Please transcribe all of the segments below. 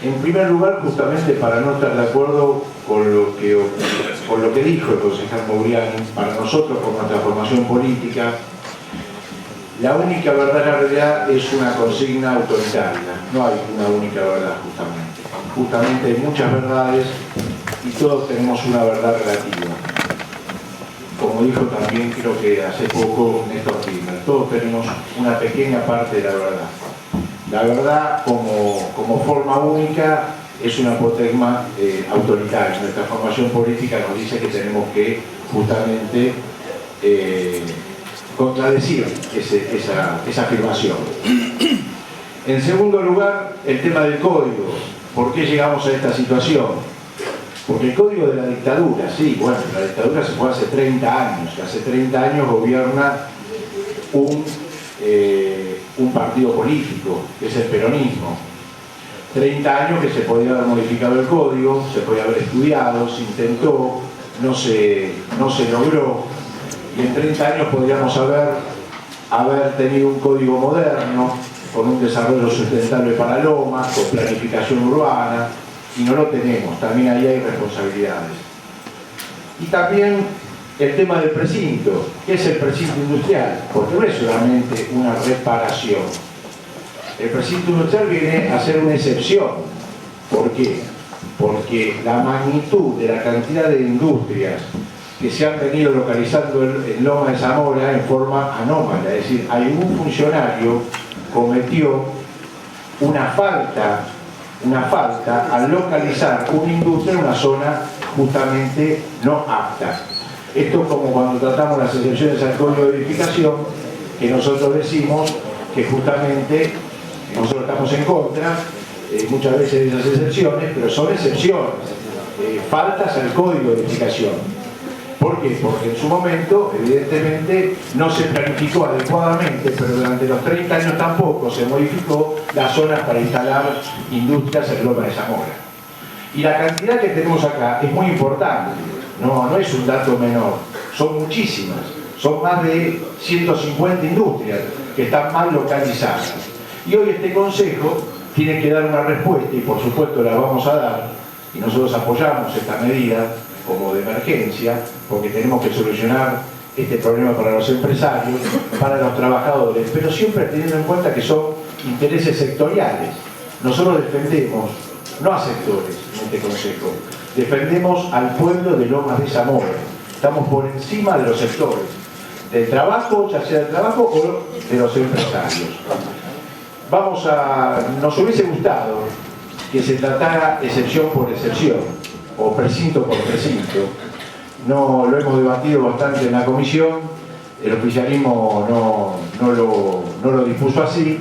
En primer lugar, justamente para no estar de acuerdo con lo que dijo el concejal Mouriani, para nosotros, con nuestra formación política, la única verdad en realidad es una consigna autoritaria. No hay una única verdad, justamente. Justamente hay muchas verdades y todos tenemos una verdad relativa. Como dijo también, creo que hace poco, Néstor Kirchner, todos tenemos una pequeña parte de la verdad. La verdad, como forma única, es un apotegma autoritario. Nuestra formación política nos dice que tenemos que, justamente, contradecir esa afirmación. En segundo lugar, el tema del código. ¿Por qué llegamos a esta situación? Porque el código de la dictadura, sí, bueno, la dictadura se fue hace 30 años, que hace 30 años gobierna un partido político, que es el peronismo. 30 años que se podía haber modificado el código, se podía haber estudiado, se intentó, no se logró, y en 30 años podríamos haber tenido un código moderno, con un desarrollo sustentable para Lomas, con planificación urbana, y no lo tenemos, también ahí hay responsabilidades. Y también el tema del precinto. ¿Qué es el precinto industrial? Porque no es solamente una reparación. El precinto industrial viene a ser una excepción. ¿Por qué? Porque la magnitud de la cantidad de industrias que se han venido localizando en Loma de Zamora en forma anómala, es decir, algún funcionario cometió una falta al localizar una industria en una zona justamente no apta. Esto es como cuando tratamos las excepciones al código de edificación, que nosotros decimos que justamente nosotros estamos en contra muchas veces de esas excepciones, pero son excepciones, faltas al código de edificación. ¿Por qué? Porque en su momento, evidentemente, no se planificó adecuadamente, pero durante los 30 años tampoco se modificó las zonas para instalar industrias en Loma de Zamora. Y la cantidad que tenemos acá es muy importante, no es un dato menor, son muchísimas, son más de 150 industrias que están mal localizadas. Y hoy este Consejo tiene que dar una respuesta, y por supuesto la vamos a dar, y nosotros apoyamos esta medida como de emergencia, porque tenemos que solucionar este problema para los empresarios, para los trabajadores, pero siempre teniendo en cuenta que son intereses sectoriales. Nosotros defendemos, no a sectores en este Consejo, defendemos al pueblo de Lomas de Zamora. Estamos por encima de los sectores, del trabajo, ya sea del trabajo o de los empresarios. Nos hubiese gustado que se tratara excepción por excepción, o precinto por precinto. No lo hemos debatido bastante en la comisión, el oficialismo no lo dispuso así,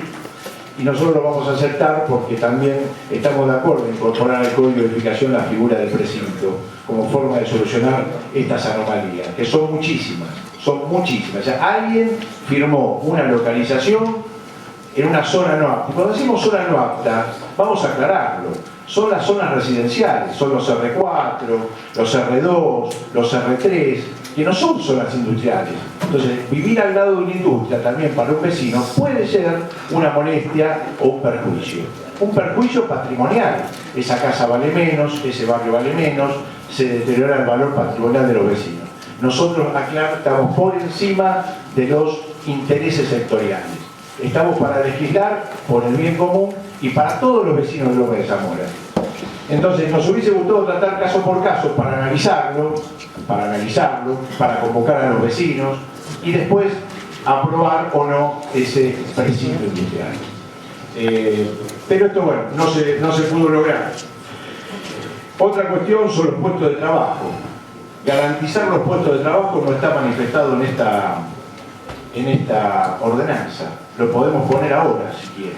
y nosotros lo vamos a aceptar porque también estamos de acuerdo en incorporar al código de edificación la figura del precinto como forma de solucionar estas anomalías, que son muchísimas. O sea, alguien firmó una localización en una zona no apta. Y cuando decimos zona no apta, vamos a aclararlo. Son las zonas residenciales, son los R4, los R2, los R3, que no son zonas industriales. Entonces, vivir al lado de una industria también para un vecino puede ser una molestia o un perjuicio. Un perjuicio patrimonial. Esa casa vale menos, ese barrio vale menos, se deteriora el valor patrimonial de los vecinos. Nosotros, acá estamos por encima de los intereses sectoriales. Estamos para legislar por el bien común y para todos los vecinos de Loma de Zamora. Entonces, nos hubiese gustado tratar caso por caso para analizarlo, para convocar a los vecinos y después aprobar o no ese precinto industrial. Pero esto, bueno, no se pudo lograr. Otra cuestión son los puestos de trabajo. Garantizar los puestos de trabajo no está manifestado en esta ordenanza. Lo podemos poner ahora, si quieren,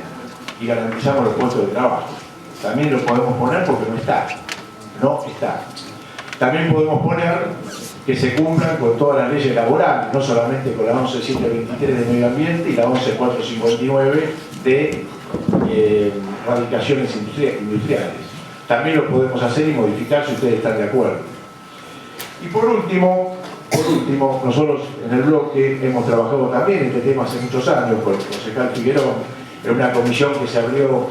y garantizamos los puestos de trabajo. También lo podemos poner porque no está. También podemos poner que se cumplan con todas las leyes laborales, no solamente con la 11.723 de Medio Ambiente y la 11.459 de radicaciones industriales. También lo podemos hacer y modificar si ustedes están de acuerdo. Y por último, nosotros en el bloque hemos trabajado también en este tema hace muchos años con el concejal Figuerón, en una comisión que se abrió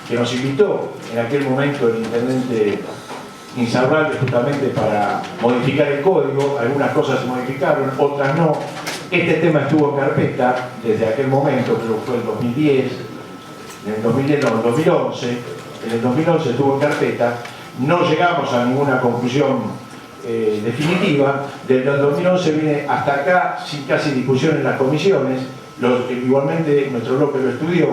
que nos invitó en aquel momento el intendente Insaurralde justamente para modificar el código. Algunas cosas se modificaron, otras no. Este tema estuvo en carpeta desde aquel momento, creo que fue el 2010, en el 2010 no, en el 2011. En el 2011 estuvo en carpeta, no llegamos a ninguna conclusión definitiva. Desde el 2011 viene hasta acá sin casi discusión en las comisiones. Igualmente nuestro bloque lo estudió.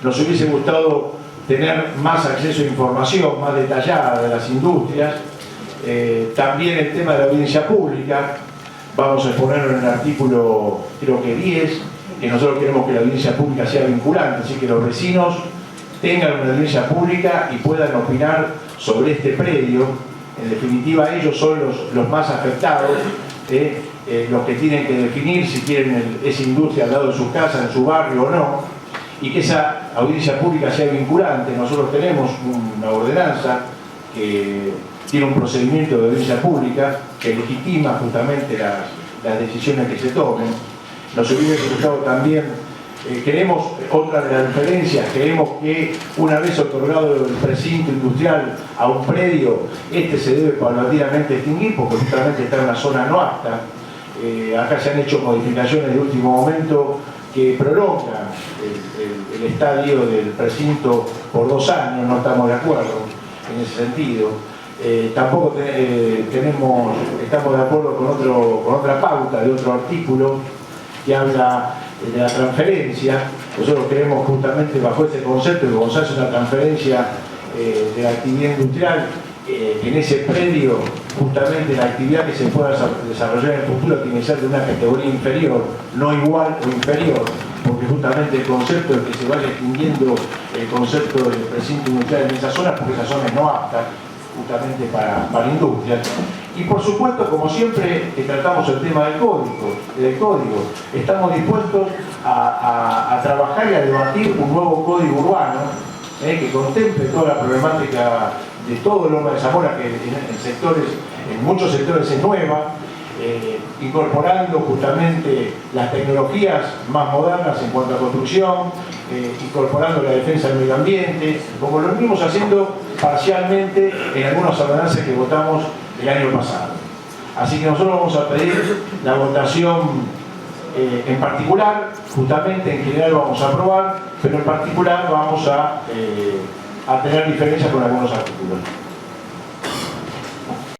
Nos hubiese gustado tener más acceso a información más detallada de las industrias. También el tema de la audiencia pública, vamos a exponerlo en el artículo, creo que 10, que nosotros queremos que la audiencia pública sea vinculante, así que los vecinos tengan una audiencia pública y puedan opinar sobre este predio. En definitiva, ellos son los más afectados, los que tienen que definir si quieren esa industria al lado de sus casas, en su barrio o no, y que esa audiencia pública sea vinculante. Nosotros tenemos una ordenanza que tiene un procedimiento de audiencia pública que legitima justamente las decisiones que se tomen. Nos hubiese gustado también, queremos, otra de las diferencias, queremos que una vez otorgado el precinto industrial a un predio, este se debe paulatinamente extinguir porque justamente está en una zona no apta. Acá se han hecho modificaciones de último momento que prolongan el estadio del precinto por 2 años, no estamos de acuerdo en ese sentido. Tampoco estamos de acuerdo con otra pauta de otro artículo que habla de la transferencia. Nosotros creemos justamente bajo este concepto que cuando se hace una transferencia de la actividad industrial, en ese predio justamente la actividad que se pueda desarrollar en el futuro tiene que ser de una categoría inferior, no igual o inferior, porque justamente el concepto es que se vaya extinguiendo el concepto del precinto industrial en esa zona, porque esa zona es no apta justamente para industria. Y por supuesto, como siempre, tratamos el tema del código. Estamos dispuestos a trabajar y a debatir un nuevo código urbano que contemple toda la problemática de todo Loma de Zamora, que en muchos sectores es nueva, incorporando justamente las tecnologías más modernas en cuanto a construcción, incorporando la defensa del medio ambiente, como lo venimos haciendo parcialmente en algunas ordenanzas que votamos el año pasado. Así que nosotros vamos a pedir la votación en particular, justamente en general vamos a aprobar, pero en particular vamos a tener diferencias con algunos artículos.